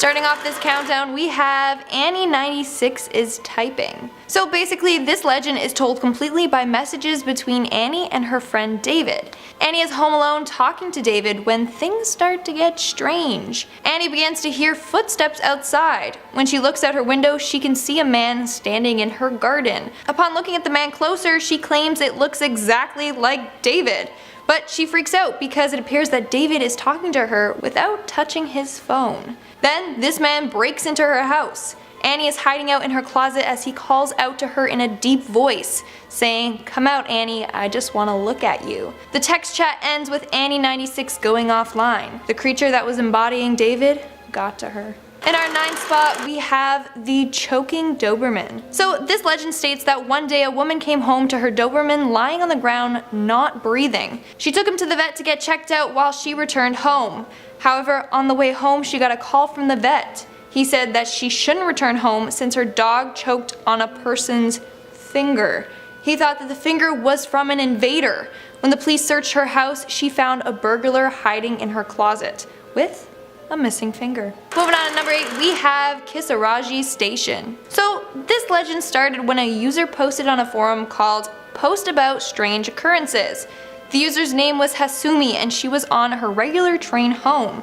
Starting off this countdown, we have Annie96 is typing. So basically, this legend is told completely by messages between Annie and her friend David. Annie is home alone talking to David when things start to get strange. Annie begins to hear footsteps outside. When she looks out her window, she can see a man standing in her garden. Upon looking at the man closer, she claims it looks exactly like David. But she freaks out because it appears that David is talking to her without touching his phone. Then this man breaks into her house. Annie is hiding out in her closet as he calls out to her in a deep voice, saying, "Come out, Annie, I just want to look at you." The text chat ends with Annie96 going offline. The creature that was embodying David got to her. In our 9th spot, we have the choking Doberman. So this legend states that one day a woman came home to her Doberman lying on the ground, not breathing. She took him to the vet to get checked out while she returned home. However, on the way home she got a call from the vet. He said that she shouldn't return home since her dog choked on a person's finger. He thought that the finger was from an invader. When the police searched her house, she found a burglar hiding in her closet with a missing finger. Moving on to number 8, we have Kisaragi Station. So this legend started when a user posted on a forum called Post About Strange Occurrences. The user's name was Hasumi and she was on her regular train home.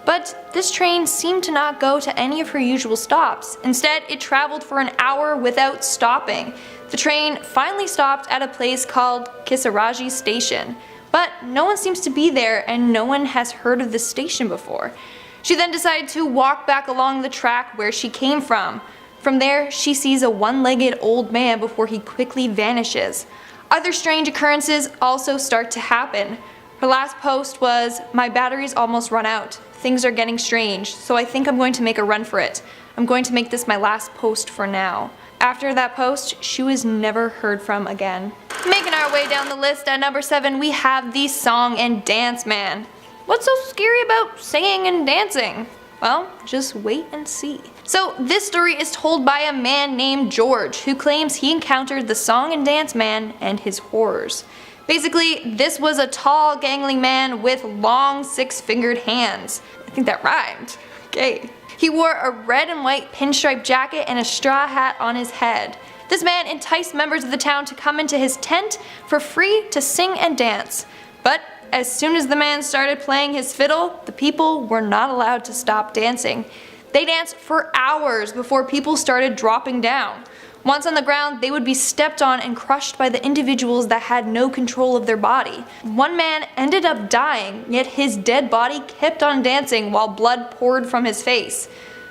But this train seemed to not go to any of her usual stops. Instead, it traveled for an hour without stopping. The train finally stopped at a place called Kisaragi Station. But no one seems to be there and no one has heard of this station before. She then decided to walk back along the track where she came from. From there, she sees a one-legged old man before he quickly vanishes. Other strange occurrences also start to happen. Her last post was, "My battery's almost run out. Things are getting strange, so I think I'm going to make a run for it. I'm going to make this my last post for now." After that post, she was never heard from again. Making our way down the list at number 7, we have the Song and Dance Man. What's so scary about singing and dancing? Well, just wait and see. So this story is told by a man named George who claims he encountered the Song and Dance Man and his horrors. Basically, this was a tall, gangling man with long, 6-fingered hands. I think that rhymed. Okay. He wore a red and white pinstripe jacket and a straw hat on his head. This man enticed members of the town to come into his tent for free to sing and dance. But as soon as the man started playing his fiddle, the people were not allowed to stop dancing. They danced for hours before people started dropping down. Once on the ground, they would be stepped on and crushed by the individuals that had no control of their body. One man ended up dying, yet his dead body kept on dancing while blood poured from his face.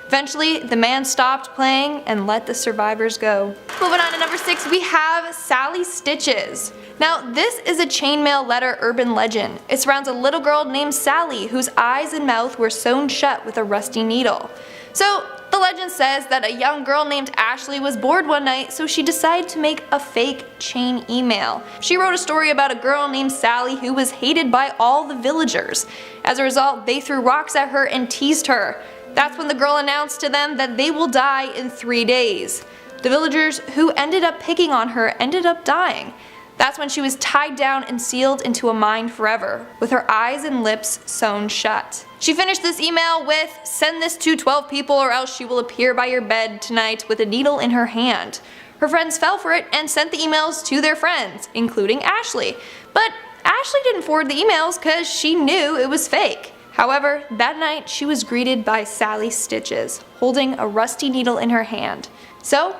Eventually, the man stopped playing and let the survivors go. Moving on to number 6, we have Sally Stitches. Now, this is a chainmail letter urban legend. It surrounds a little girl named Sally whose eyes and mouth were sewn shut with a rusty needle. So, the legend says that a young girl named Ashley was bored one night, so she decided to make a fake chain email. She wrote a story about a girl named Sally who was hated by all the villagers. As a result, they threw rocks at her and teased her. That's when the girl announced to them that they will die in 3 days. The villagers who ended up picking on her ended up dying. That's when she was tied down and sealed into a mine forever, with her eyes and lips sewn shut. She finished this email with, "Send this to 12 people or else she will appear by your bed tonight with a needle in her hand." Her friends fell for it and sent the emails to their friends, including Ashley. But Ashley didn't forward the emails because she knew it was fake. However, that night she was greeted by Sally Stitches, holding a rusty needle in her hand. So,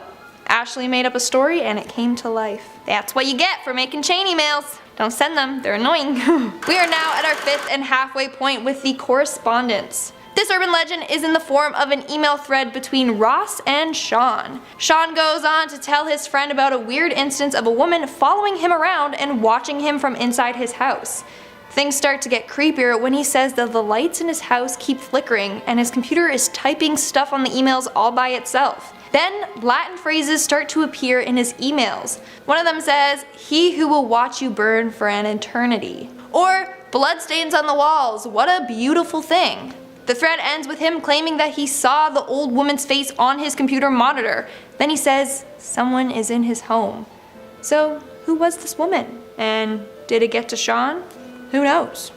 Ashley made up a story and it came to life. That's what you get for making chain emails. Don't send them, they're annoying. We are now at our 5th and halfway point with the correspondence. This urban legend is in the form of an email thread between Ross and Sean. Sean goes on to tell his friend about a weird instance of a woman following him around and watching him from inside his house. Things start to get creepier when he says that the lights in his house keep flickering and his computer is typing stuff on the emails all by itself. Then Latin phrases start to appear in his emails. One of them says, "He who will watch you burn for an eternity." Or, "Bloodstains on the walls, what a beautiful thing." The thread ends with him claiming that he saw the old woman's face on his computer monitor. Then he says, someone is in his home. So, who was this woman? And did it get to Sean? Who knows?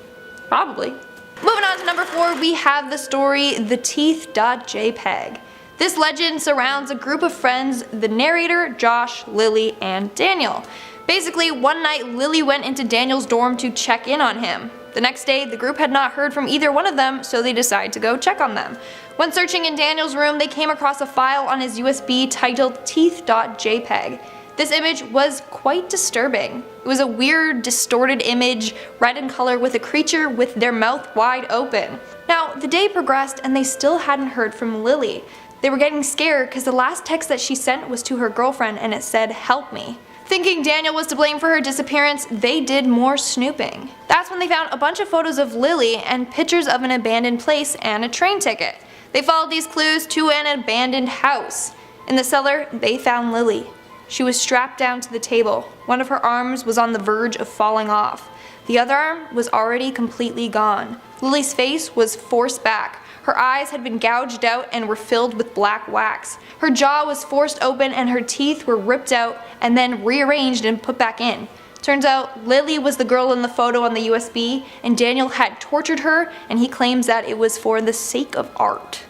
Probably. Moving on to number 4, we have the story The Teeth.jpg. This legend surrounds a group of friends, the narrator, Josh, Lily, and Daniel. Basically, one night Lily went into Daniel's dorm to check in on him. The next day, the group had not heard from either one of them, so they decided to go check on them. When searching in Daniel's room, they came across a file on his USB titled Teeth.jpg. This image was quite disturbing. It was a weird, distorted image, red in color, with a creature with their mouth wide open. Now, the day progressed and they still hadn't heard from Lily. They were getting scared because the last text that she sent was to her girlfriend and it said, "Help me." Thinking Daniel was to blame for her disappearance, they did more snooping. That's when they found a bunch of photos of Lily and pictures of an abandoned place and a train ticket. They followed these clues to an abandoned house. In the cellar, they found Lily. She was strapped down to the table. One of her arms was on the verge of falling off. The other arm was already completely gone. Lily's face was forced back. Her eyes had been gouged out and were filled with black wax. Her jaw was forced open and her teeth were ripped out and then rearranged and put back in. Turns out Lily was the girl in the photo on the USB, and Daniel had tortured her, and he claims that it was for the sake of art.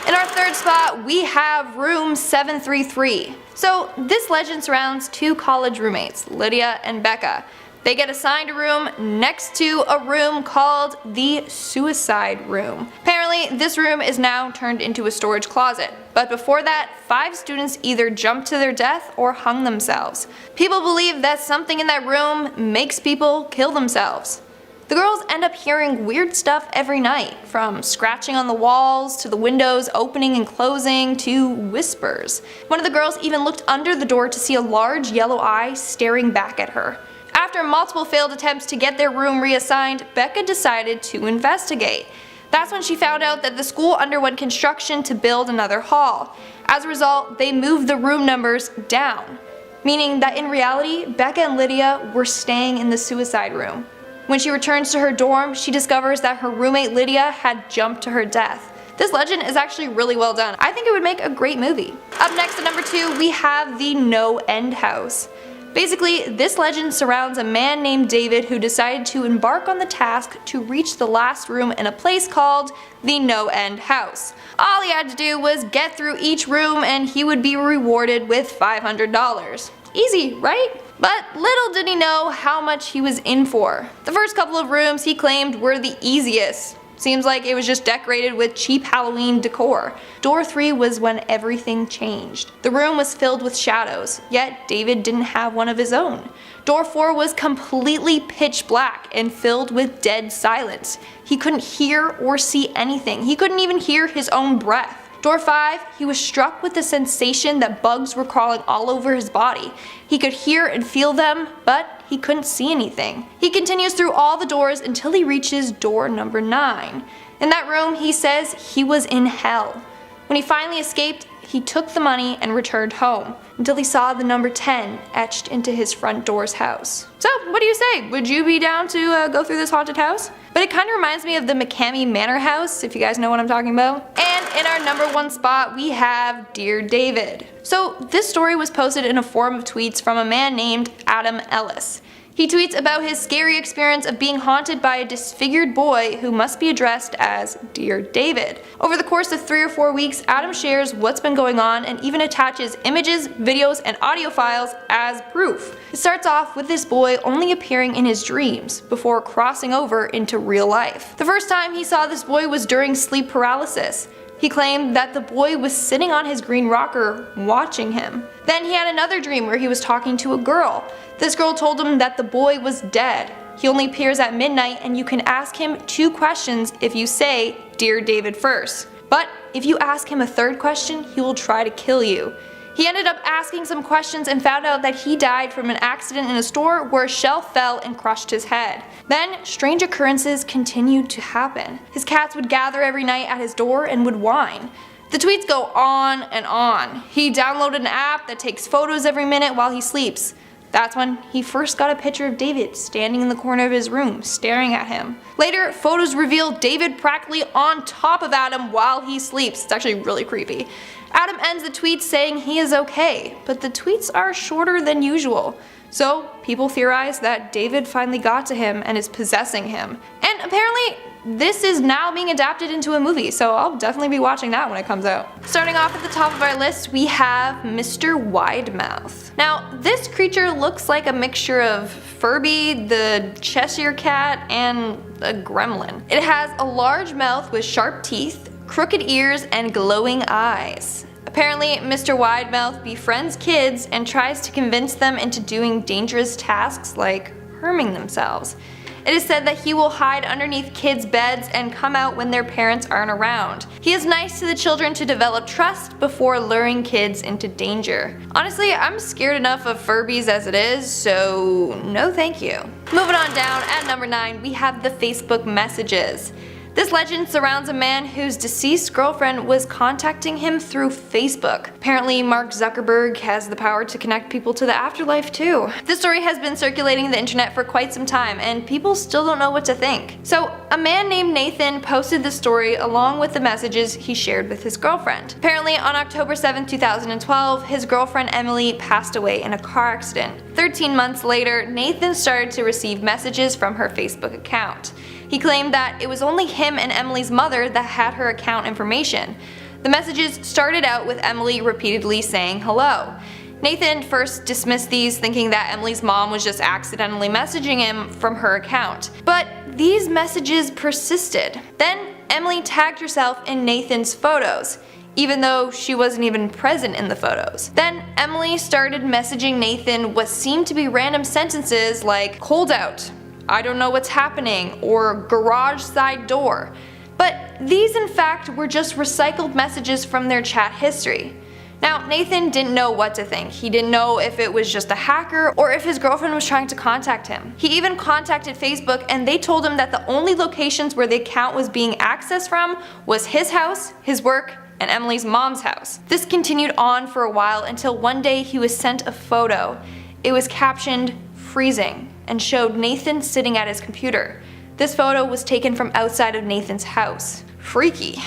In our third spot, we have room 733. So this legend surrounds two college roommates, Lydia and Becca. They get assigned a room next to a room called the suicide room. Apparently, this room is now turned into a storage closet. But before that, 5 students either jumped to their death or hung themselves. People believe that something in that room makes people kill themselves. The girls end up hearing weird stuff every night, from scratching on the walls to the windows opening and closing to whispers. One of the girls even looked under the door to see a large yellow eye staring back at her. After multiple failed attempts to get their room reassigned, Becca decided to investigate. That's when she found out that the school underwent construction to build another hall. As a result, they moved the room numbers down, meaning that in reality, Becca and Lydia were staying in the suicide room. When she returns to her dorm, she discovers that her roommate Lydia had jumped to her death. This legend is actually really well done. I think it would make a great movie. Up next at number 2, we have the No End House. Basically, this legend surrounds a man named David who decided to embark on the task to reach the last room in a place called the No End House. All he had to do was get through each room and he would be rewarded with $500. Easy, right? But little did he know how much he was in for. The first couple of rooms he claimed were the easiest. Seems like it was just decorated with cheap Halloween decor. Door 3 was when everything changed. The room was filled with shadows, yet David didn't have one of his own. Door 4 was completely pitch black and filled with dead silence. He couldn't hear or see anything. He couldn't even hear his own breath. Door 5, he was struck with the sensation that bugs were crawling all over his body. He could hear and feel them, but he couldn't see anything. He continues through all the doors until he reaches door number 9. In that room, he says he was in hell. When he finally escaped, he took the money and returned home, until he saw the number 10 etched into his front door's house. So, what do you say? Would you be down to go through this haunted house? But it kind of reminds me of the McCamey Manor house, if you guys know what I'm talking about. And in our number 1 spot, we have Dear David. So this story was posted in a forum of tweets from a man named Adam Ellis. He tweets about his scary experience of being haunted by a disfigured boy who must be addressed as Dear David. Over the course of 3 or 4 weeks, Adam shares what's been going on and even attaches images, videos, and audio files as proof. It starts off with this boy only appearing in his dreams, before crossing over into real life. The first time he saw this boy was during sleep paralysis. He claimed that the boy was sitting on his green rocker watching him. Then he had another dream where he was talking to a girl. This girl told him that the boy was dead. He only appears at midnight and you can ask him 2 questions if you say Dear David first. But if you ask him a 3rd question, he will try to kill you. He ended up asking some questions and found out that he died from an accident in a store where a shelf fell and crushed his head. Then, strange occurrences continued to happen. His cats would gather every night at his door and would whine. The tweets go on and on. He downloaded an app that takes photos every minute while he sleeps. That's when he first got a picture of David standing in the corner of his room, staring at him. Later, photos reveal David practically on top of Adam while he sleeps. It's actually really creepy. Adam ends the tweet saying he is okay, but the tweets are shorter than usual. So people theorize that David finally got to him and is possessing him. And apparently, this is now being adapted into a movie, so I'll definitely be watching that when it comes out. Starting off at the top of our list, we have Mr. Widemouth. Now, this creature looks like a mixture of Furby, the Cheshire Cat, and a gremlin. It has a large mouth with sharp teeth, crooked ears, and glowing eyes. Apparently, Mr. Widemouth befriends kids and tries to convince them into doing dangerous tasks like harming themselves. It is said that he will hide underneath kids' beds and come out when their parents aren't around. He is nice to the children to develop trust before luring kids into danger. Honestly, I'm scared enough of Furbies as it is, so no thank you. Moving on down, at number 9, we have the Facebook messages. This legend surrounds a man whose deceased girlfriend was contacting him through Facebook. Apparently, Mark Zuckerberg has the power to connect people to the afterlife too. This story has been circulating the internet for quite some time, and people still don't know what to think. So, a man named Nathan posted the story along with the messages he shared with his girlfriend. Apparently, on October 7, 2012, his girlfriend Emily passed away in a car accident. 13 months later, Nathan started to receive messages from her Facebook account. He claimed that it was only him and Emily's mother that had her account information. The messages started out with Emily repeatedly saying hello. Nathan first dismissed these, thinking that Emily's mom was just accidentally messaging him from her account. But these messages persisted. Then Emily tagged herself in Nathan's photos, even though she wasn't even present in the photos. Then Emily started messaging Nathan what seemed to be random sentences like "cold out," "I don't know what's happening," or "garage side door." But these in fact were just recycled messages from their chat history. Now, Nathan didn't know what to think. He didn't know if it was just a hacker or if his girlfriend was trying to contact him. He even contacted Facebook and they told him that the only locations where the account was being accessed from was his house, his work, and Emily's mom's house. This continued on for a while until one day he was sent a photo. It was captioned "freezing" and showed Nathan sitting at his computer. This photo was taken from outside of Nathan's house. Freaky.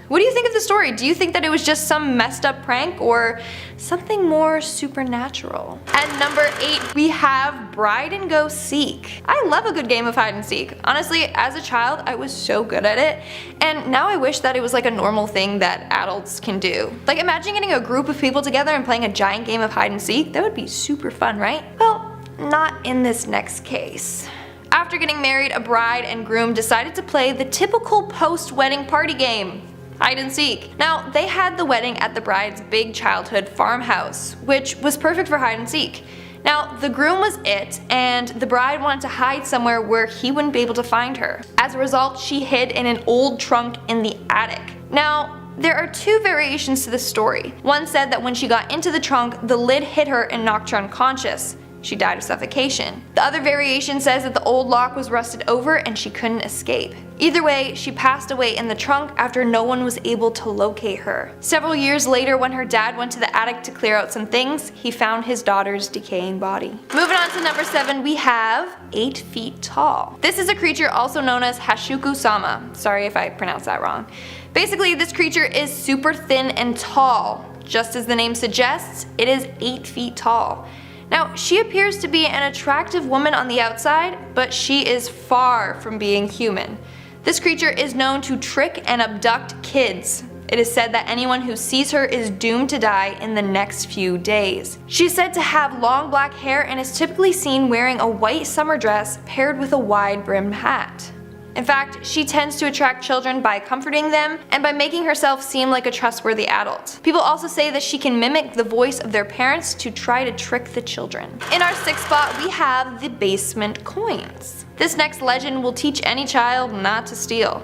What do you think of the story? Do you think that it was just some messed up prank or something more supernatural? At number 8, we have Bride and Go Seek. I love a good game of hide and seek. Honestly, as a child, I was so good at it, and now I wish that it was like a normal thing that adults can do. Like, imagine getting a group of people together and playing a giant game of hide and seek. That would be super fun, right? Well, not in this next case. After getting married, a bride and groom decided to play the typical post-wedding party game, hide and seek. Now, they had the wedding at the bride's big childhood farmhouse, which was perfect for hide and seek. Now, the groom was it, and the bride wanted to hide somewhere where he wouldn't be able to find her. As a result, she hid in an old trunk in the attic. Now, there are two variations to this story. One said that when she got into the trunk, the lid hit her and knocked her unconscious. She died of suffocation. The other variation says that the old lock was rusted over and she couldn't escape. Either way, she passed away in the trunk after no one was able to locate her. Several years later, when her dad went to the attic to clear out some things, he found his daughter's decaying body. Moving on to number 7, we have 8 feet tall. This is a creature also known as Hashuku-sama. Sorry if I pronounced that wrong. Basically, this creature is super thin and tall. Just as the name suggests, it is 8 feet tall. Now, she appears to be an attractive woman on the outside, but she is far from being human. This creature is known to trick and abduct kids. It is said that anyone who sees her is doomed to die in the next few days. She is said to have long black hair and is typically seen wearing a white summer dress paired with a wide-brimmed hat. In fact, she tends to attract children by comforting them and by making herself seem like a trustworthy adult. People also say that she can mimic the voice of their parents to try to trick the children. In our 6th spot, we have the basement coins. This next legend will teach any child not to steal.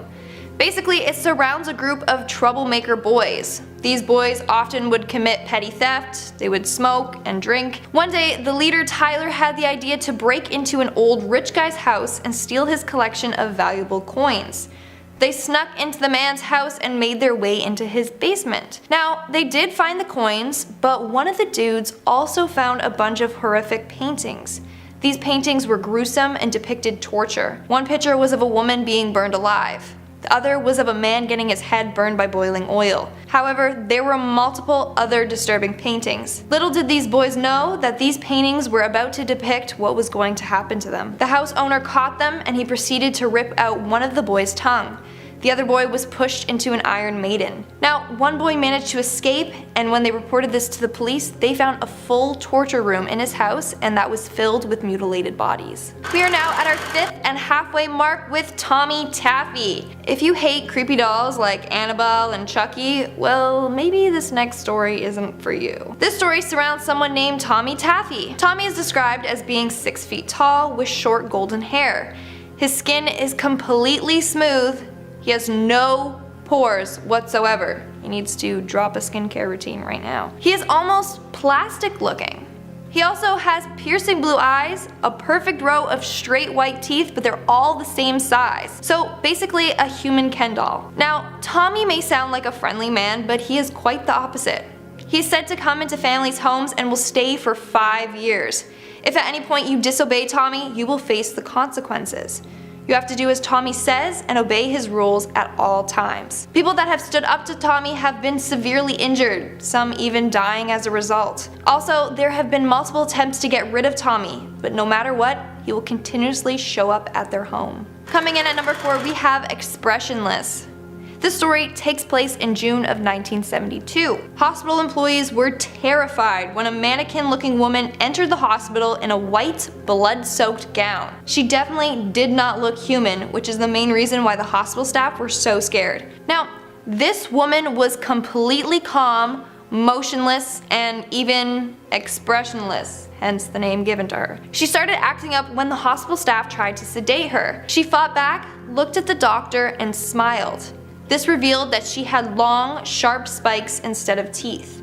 Basically, it surrounds a group of troublemaker boys. These boys often would commit petty theft, they would smoke and drink. One day, the leader Tyler had the idea to break into an old rich guy's house and steal his collection of valuable coins. They snuck into the man's house and made their way into his basement. Now, they did find the coins, but one of the dudes also found a bunch of horrific paintings. These paintings were gruesome and depicted torture. One picture was of a woman being burned alive. The other was of a man getting his head burned by boiling oil. However, there were multiple other disturbing paintings. Little did these boys know that these paintings were about to depict what was going to happen to them. The house owner caught them and he proceeded to rip out one of the boys' tongue. The other boy was pushed into an Iron Maiden. Now, one boy managed to escape, and when they reported this to the police, they found a full torture room in his house, and that was filled with mutilated bodies. We are now at our 5th and halfway mark with Tommy Taffy. If you hate creepy dolls like Annabelle and Chucky, well, maybe this next story isn't for you. This story surrounds someone named Tommy Taffy. Tommy is described as being 6 feet tall with short golden hair. His skin is completely smooth. He has no pores whatsoever. He needs to drop a skincare routine right now. He is almost plastic looking. He also has piercing blue eyes, a perfect row of straight white teeth, but they're all the same size. So basically a human Ken doll. Now, Tommy may sound like a friendly man, but he is quite the opposite. He's said to come into families' homes and will stay for 5 years. If at any point you disobey Tommy, you will face the consequences. You have to do as Tommy says and obey his rules at all times. People that have stood up to Tommy have been severely injured, some even dying as a result. Also, there have been multiple attempts to get rid of Tommy, but no matter what, he will continuously show up at their home. Coming in at number 4, we have Expressionless. This story takes place in June of 1972. Hospital employees were terrified when a mannequin-looking woman entered the hospital in a white, blood-soaked gown. She definitely did not look human, which is the main reason why the hospital staff were so scared. Now, this woman was completely calm, motionless, and even expressionless, hence the name given to her. She started acting up when the hospital staff tried to sedate her. She fought back, looked at the doctor, and smiled. This revealed that she had long, sharp spikes instead of teeth.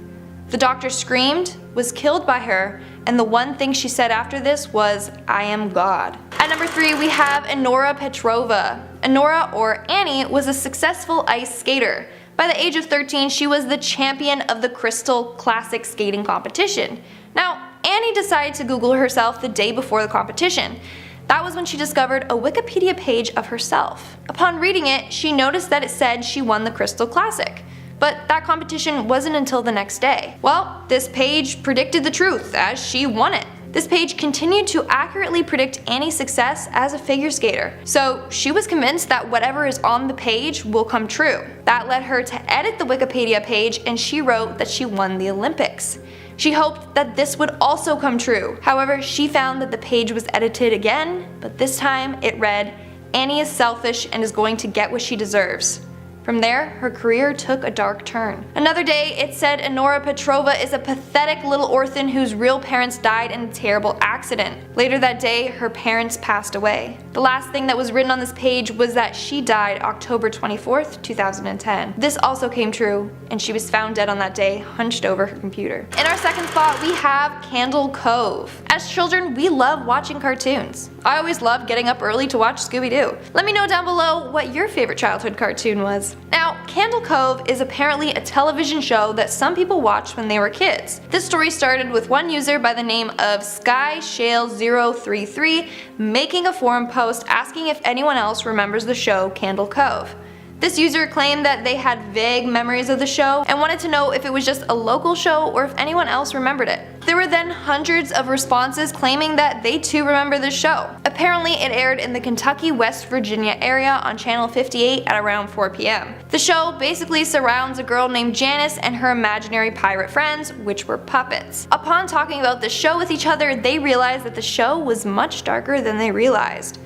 The doctor screamed, was killed by her, and the one thing she said after this was, "I am God." At number 3, we have Enora Petrova. Enora, or Annie, was a successful ice skater. By the age of 13, she was the champion of the Crystal Classic skating competition. Now, Annie decided to Google herself the day before the competition. That was when she discovered a Wikipedia page of herself. Upon reading it, she noticed that it said she won the Crystal Classic. But that competition wasn't until the next day. Well, this page predicted the truth, as she won it. This page continued to accurately predict Annie's success as a figure skater. So she was convinced that whatever is on the page will come true. That led her to edit the Wikipedia page, and she wrote that she won the Olympics. She hoped that this would also come true. However, she found that the page was edited again, but this time it read, "Annie is selfish and is going to get what she deserves." From there, her career took a dark turn. Another day, it said Enora Petrova is a pathetic little orphan whose real parents died in a terrible accident. Later that day, her parents passed away. The last thing that was written on this page was that she died October 24th, 2010. This also came true, and she was found dead on that day, hunched over her computer. In our second spot, we have Candle Cove. As children, we love watching cartoons. I always loved getting up early to watch Scooby-Doo. Let me know down below what your favorite childhood cartoon was. Now, Candle Cove is apparently a television show that some people watched when they were kids. This story started with one user by the name of SkyShale033 making a forum post asking if anyone else remembers the show Candle Cove. This user claimed that they had vague memories of the show and wanted to know if it was just a local show or if anyone else remembered it. There were then hundreds of responses claiming that they too remember the show. Apparently it aired in the Kentucky, West Virginia area on channel 58 at around 4 p.m. The show basically surrounds a girl named Janice and her imaginary pirate friends, which were puppets. Upon talking about the show with each other, they realized that the show was much darker than they realized.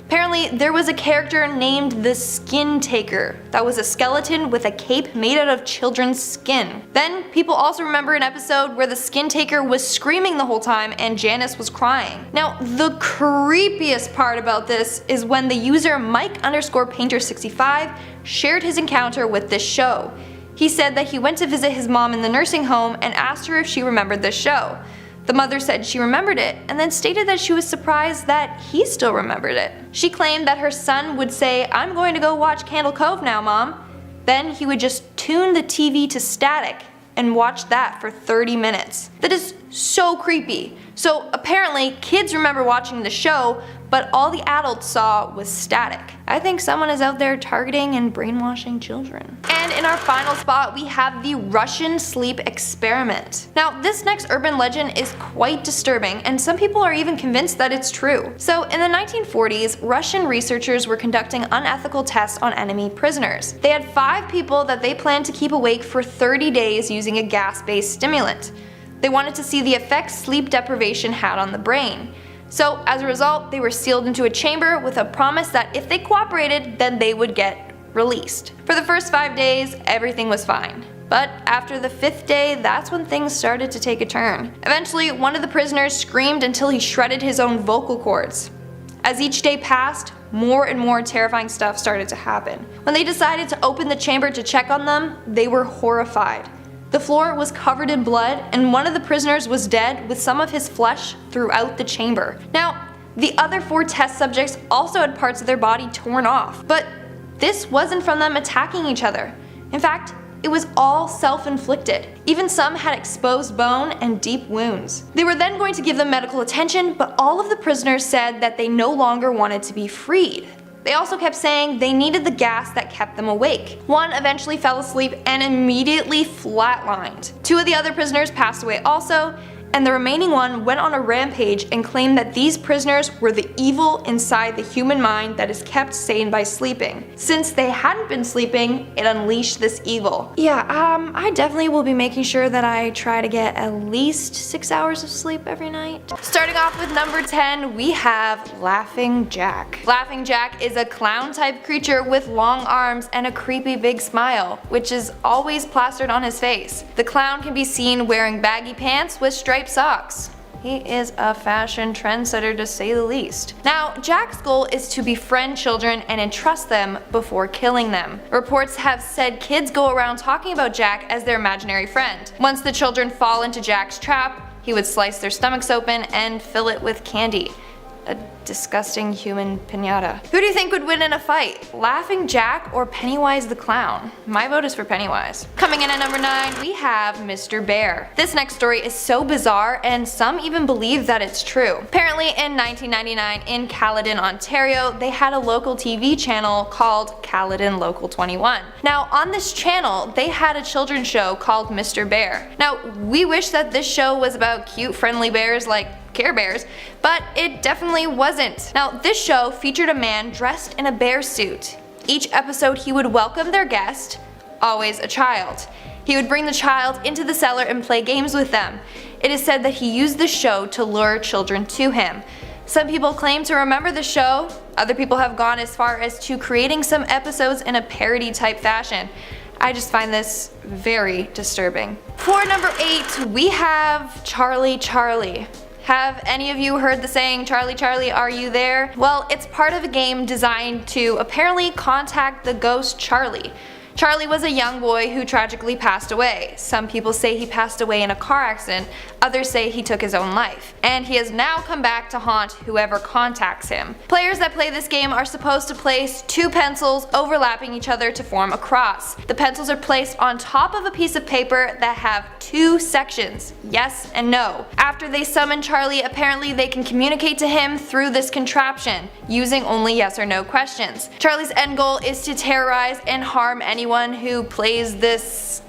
Apparently, there was a character named the Skin Taker that was a skeleton with a cape made out of children's skin. Then, people also remember an episode where the Skin Taker was screaming the whole time and Janice was crying. Now, the creepiest part about this is when the user Mike_Painter65 shared his encounter with this show. He said that he went to visit his mom in the nursing home and asked her if she remembered this show. The mother said she remembered it, and then stated that she was surprised that he still remembered it. She claimed that her son would say, "I'm going to go watch Candle Cove now, Mom." Then he would just tune the TV to static and watch that for 30 minutes. That is so creepy. So apparently kids remember watching the show, but all the adults saw was static. I think someone is out there targeting and brainwashing children. And in our final spot, we have the Russian sleep experiment. Now, this next urban legend is quite disturbing, and some people are even convinced that it's true. So, in the 1940s, Russian researchers were conducting unethical tests on enemy prisoners. They had 5 people that they planned to keep awake for 30 days using a gas-based stimulant. They wanted to see the effects sleep deprivation had on the brain. So as a result, they were sealed into a chamber with a promise that if they cooperated, then they would get released. For the first 5 days, everything was fine. But after the 5th day, that's when things started to take a turn. Eventually, one of the prisoners screamed until he shredded his own vocal cords. As each day passed, more and more terrifying stuff started to happen. When they decided to open the chamber to check on them, they were horrified. The floor was covered in blood, and one of the prisoners was dead with some of his flesh throughout the chamber. Now, the other 4 test subjects also had parts of their body torn off, but this wasn't from them attacking each other. In fact, it was all self-inflicted. Even some had exposed bone and deep wounds. They were then going to give them medical attention, but all of the prisoners said that they no longer wanted to be freed. They also kept saying they needed the gas that kept them awake. One eventually fell asleep and immediately flatlined. 2 of the other prisoners passed away also, and the remaining one went on a rampage and claimed that these prisoners were the evil inside the human mind that is kept sane by sleeping. Since they hadn't been sleeping, it unleashed this evil. Yeah, I definitely will be making sure that I try to get at least 6 hours of sleep every night. Starting off with number 10, we have Laughing Jack. Laughing Jack is a clown-type creature with long arms and a creepy big smile, which is always plastered on his face. The clown can be seen wearing baggy pants with striped socks. He is a fashion trendsetter to say the least. Now, Jack's goal is to befriend children and entrust them before killing them. Reports have said kids go around talking about Jack as their imaginary friend. Once the children fall into Jack's trap, he would slice their stomachs open and fill it with candy. A disgusting human piñata. Who do you think would win in a fight? Laughing Jack or Pennywise the Clown? My vote is for Pennywise. Coming in at number 9, we have Mr. Bear. This next story is so bizarre and some even believe that it's true. Apparently in 1999 in Caledon, Ontario, they had a local TV channel called Caledon Local 21. Now on this channel, they had a children's show called Mr. Bear. Now we wish that this show was about cute friendly bears like Care Bears, but it definitely wasn't. Now, this show featured a man dressed in a bear suit. Each episode he would welcome their guest, always a child. He would bring the child into the cellar and play games with them. It is said that he used the show to lure children to him. Some people claim to remember the show, other people have gone as far as to creating some episodes in a parody type fashion. I just find this very disturbing. For number 8, we have Charlie Charlie. Have any of you heard the saying, "Charlie, Charlie, are you there?" Well, it's part of a game designed to apparently contact the ghost Charlie. Charlie was a young boy who tragically passed away. Some people say he passed away in a car accident, others say he took his own life. And he has now come back to haunt whoever contacts him. Players that play this game are supposed to place 2 pencils overlapping each other to form a cross. The pencils are placed on top of a piece of paper that have 2 sections, yes and no. After they summon Charlie, apparently they can communicate to him through this contraption, using only yes or no questions. Charlie's end goal is to terrorize and harm anyone who plays this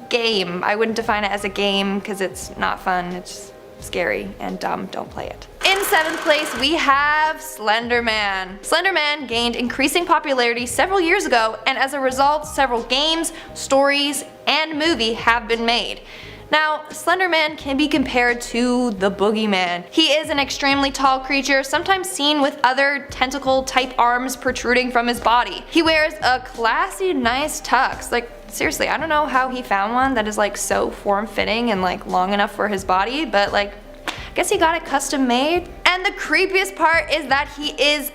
game. I wouldn't define it as a game because it's not fun, it's scary and dumb, don't play it. In 7th place we have Slender Man. Slender Man gained increasing popularity several years ago, and as a result several games, stories, and movie have been made. Now, Slender Man can be compared to the Boogeyman. He is an extremely tall creature, sometimes seen with other tentacle-type arms protruding from his body. He wears a classy, nice tux. Like, seriously, I don't know how he found one that is like so form-fitting and like long enough for his body, but like, I guess he got it custom made. And the creepiest part is that he is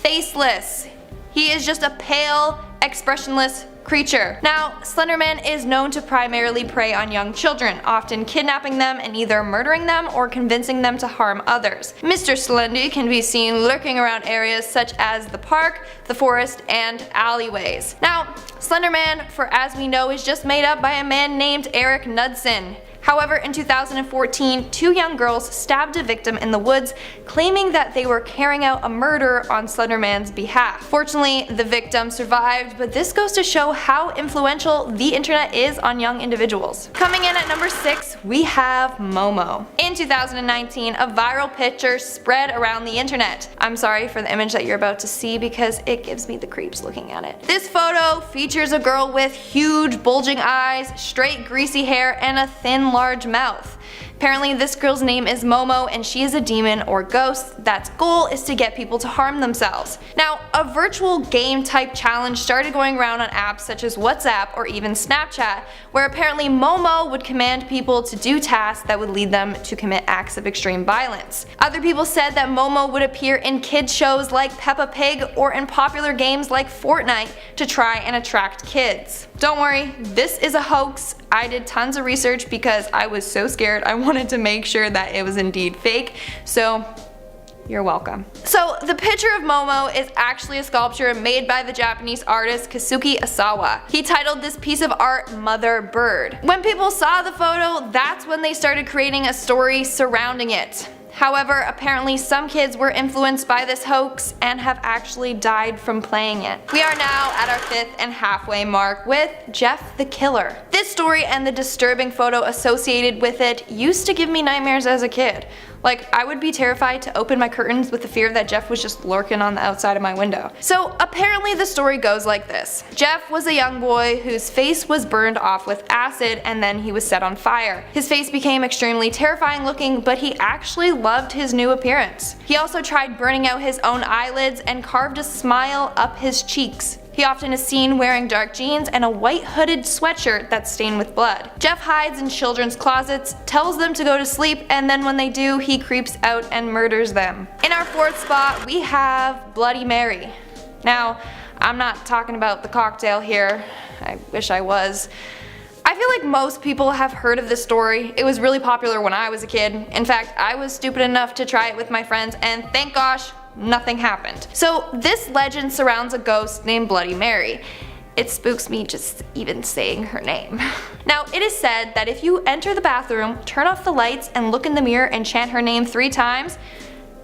faceless. He is just a pale, expressionless creature. Now, Slender Man is known to primarily prey on young children, often kidnapping them and either murdering them or convincing them to harm others. Mr. Slendy can be seen lurking around areas such as the park, the forest, and alleyways. Now, Slender Man, for as we know, is just made up by a man named Eric Knudsen. However, in 2014, 2 young girls stabbed a victim in the woods, claiming that they were carrying out a murder on Slender Man's behalf. Fortunately, the victim survived, but this goes to show how influential the internet is on young individuals. Coming in at number 6, we have Momo. In 2019, a viral picture spread around the internet. I'm sorry for the image that you're about to see because it gives me the creeps looking at it. This photo features a girl with huge bulging eyes, straight greasy hair, and a thin large mouth. Apparently this girl's name is Momo and she is a demon or ghost that's goal is to get people to harm themselves. Now, a virtual game type challenge started going around on apps such as WhatsApp or even Snapchat, where apparently Momo would command people to do tasks that would lead them to commit acts of extreme violence. Other people said that Momo would appear in kids shows like Peppa Pig or in popular games like Fortnite to try and attract kids. Don't worry, this is a hoax. I did tons of research because I was so scared. I wanted to make sure that it was indeed fake, so you're welcome. So the picture of Momo is actually a sculpture made by the Japanese artist Kazuki Asawa. He titled this piece of art Mother Bird. When people saw the photo, that's when they started creating a story surrounding it. However, apparently some kids were influenced by this hoax and have actually died from playing it. We are now at our 5th and halfway mark with Jeff the Killer. This story and the disturbing photo associated with it used to give me nightmares as a kid. Like, I would be terrified to open my curtains with the fear that Jeff was just lurking on the outside of my window. So apparently the story goes like this. Jeff was a young boy whose face was burned off with acid and then he was set on fire. His face became extremely terrifying looking, but he actually loved his new appearance. He also tried burning out his own eyelids and carved a smile up his cheeks. He often is seen wearing dark jeans and a white hooded sweatshirt that's stained with blood. Jeff hides in children's closets, tells them to go to sleep, and then when they do, he creeps out and murders them. In our 4th spot, we have Bloody Mary. Now, I'm not talking about the cocktail here. I wish I was. I feel like most people have heard of this story. It was really popular when I was a kid. In fact, I was stupid enough to try it with my friends, and thank gosh, nothing happened. So this legend surrounds a ghost named Bloody Mary. It spooks me just even saying her name. Now, it is said that if you enter the bathroom, turn off the lights, and look in the mirror and chant her name 3 times,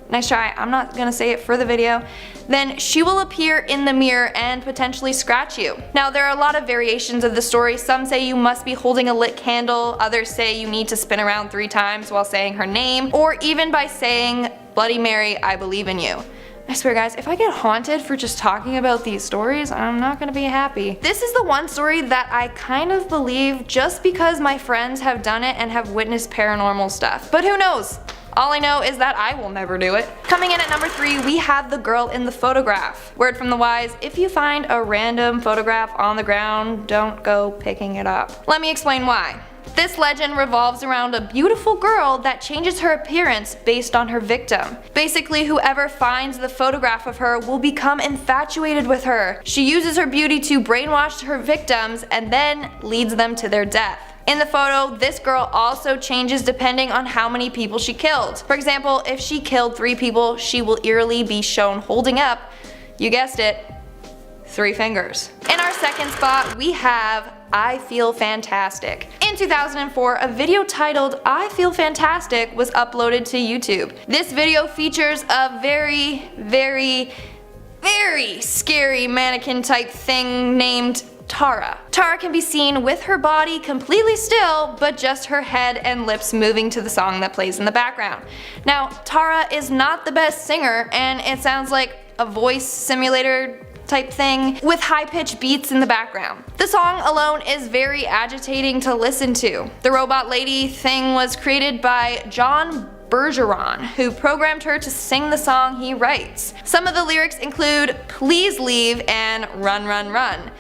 nice try, I'm not gonna say it for the video, then she will appear in the mirror and potentially scratch you. Now, there are a lot of variations of the story. Some say you must be holding a lit candle, others say you need to spin around 3 times while saying her name, or even by saying, "Bloody Mary, I believe in you." I swear guys, if I get haunted for just talking about these stories, I'm not gonna be happy. This is the one story that I kind of believe just because my friends have done it and have witnessed paranormal stuff. But who knows? All I know is that I will never do it. Coming in at number 3, we have the girl in the photograph. Word from the wise, if you find a random photograph on the ground, don't go picking it up. Let me explain why. This legend revolves around a beautiful girl that changes her appearance based on her victim. Basically, whoever finds the photograph of her will become infatuated with her. She uses her beauty to brainwash her victims and then leads them to their death. In the photo, this girl also changes depending on how many people she killed. For example, if she killed 3 people, she will eerily be shown holding up, you guessed it, 3 fingers. In our 2nd spot, we have I Feel Fantastic. In 2004, a video titled I Feel Fantastic was uploaded to YouTube. This video features a very, very, very scary mannequin type thing named Tara. Tara can be seen with her body completely still, but just her head and lips moving to the song that plays in the background. Now, Tara is not the best singer, and it sounds like a voice simulator type thing with high-pitched beats in the background. The song alone is very agitating to listen to. The robot lady thing was created by John Bergeron, who programmed her to sing the song he writes. Some of the lyrics include "Please leave" and "Run, run, run."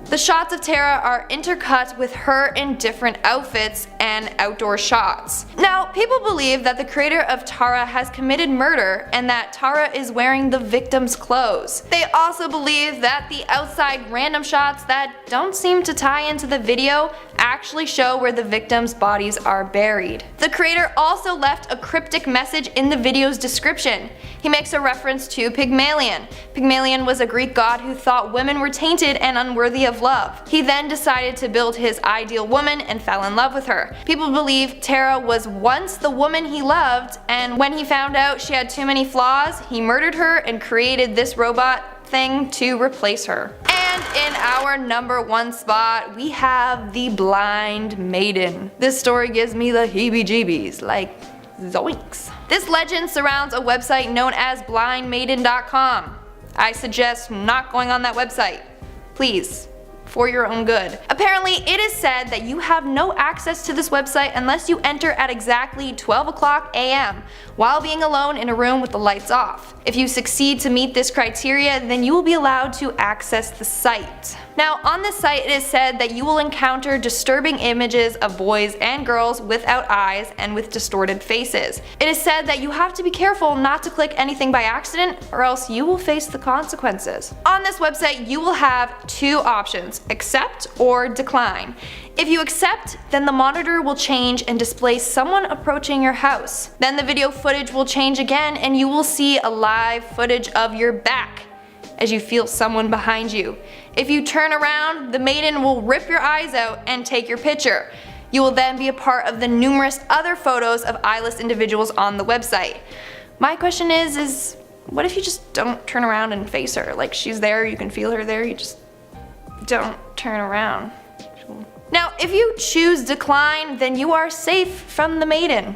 The shots of Tara are intercut with her in different outfits and outdoor shots. Now, people believe that the creator of Tara has committed murder and that Tara is wearing the victim's clothes. They also believe that the outside random shots that don't seem to tie into the video actually show where the victims' bodies are buried. The creator also left a cryptic message in the video's description. He makes a reference to Pygmalion. Pygmalion was a Greek god who thought women were tainted and unworthy of of love. He then decided to build his ideal woman and fell in love with her. People believe Tara was once the woman he loved, and when he found out she had too many flaws, he murdered her and created this robot thing to replace her. And in our number 1 spot, we have the Blind Maiden. This story gives me the heebie-jeebies, like zoinks. This legend surrounds a website known as blindmaiden.com. I suggest not going on that website. Please. For your own good. Apparently, it is said that you have no access to this website unless you enter at exactly 12 o'clock a.m. while being alone in a room with the lights off. If you succeed to meet this criteria, then you will be allowed to access the site. Now, on this site it is said that you will encounter disturbing images of boys and girls without eyes and with distorted faces. It is said that you have to be careful not to click anything by accident or else you will face the consequences. On this website you will have 2 options, accept or decline. If you accept, then the monitor will change and display someone approaching your house. Then the video footage will change again and you will see a live footage of your back as you feel someone behind you. If you turn around, the maiden will rip your eyes out and take your picture. You will then be a part of the numerous other photos of eyeless individuals on the website. My question is what if you just don't turn around and face her? Like, she's there, you can feel her there, you just don't turn around. Now, if you choose decline, then you are safe from the maiden.